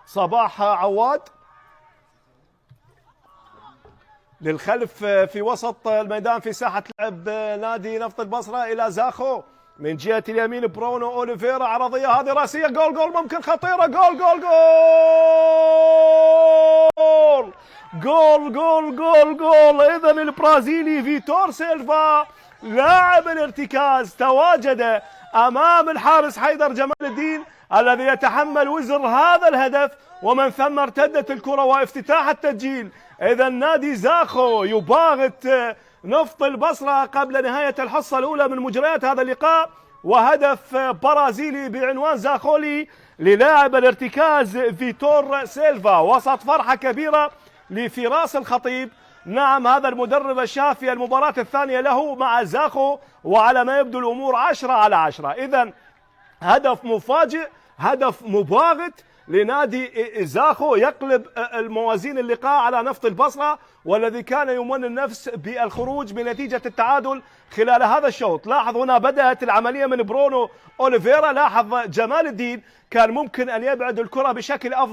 صباح عواد للخلف في وسط الميدان في ساحة لعب نادي نفط البصرة إلى زاخو من جهة اليمين برونو أوليفيرا، عرضية هذه راسية، جول ممكن خطيرة، جول جول جول جول جول جول. إذا البرازيلي فيتور سيلفا لاعب الارتكاز تواجد أمام الحارس حيدر جمال الدين الذي يتحمل وزر هذا الهدف، ومن ثم ارتدت الكرة وافتتاح التسجيل. إذا نادي زاخو يباغت نفط البصرة قبل نهاية الحصة الأولى من مجريات هذا اللقاء، وهدف برازيلي بعنوان زاخولي للاعب الارتكاز فيتور سيلفا وسط فرحة كبيرة لفراس الخطيب. نعم، هذا المدرب الشافي المباراة الثانية له مع زاخو، وعلى ما يبدو الأمور 10/10. إذا هدف مفاجئ، هدف مباغت لنادي زاخو يقلب الموازين اللقاء على نفط البصرة، والذي كان يمني النفس بالخروج بنتيجة التعادل خلال هذا الشوط. لاحظ هنا بدأت العملية من برونو أوليفيرا، لاحظ جمال الدين كان ممكن أن يبعد الكرة بشكل أفضل.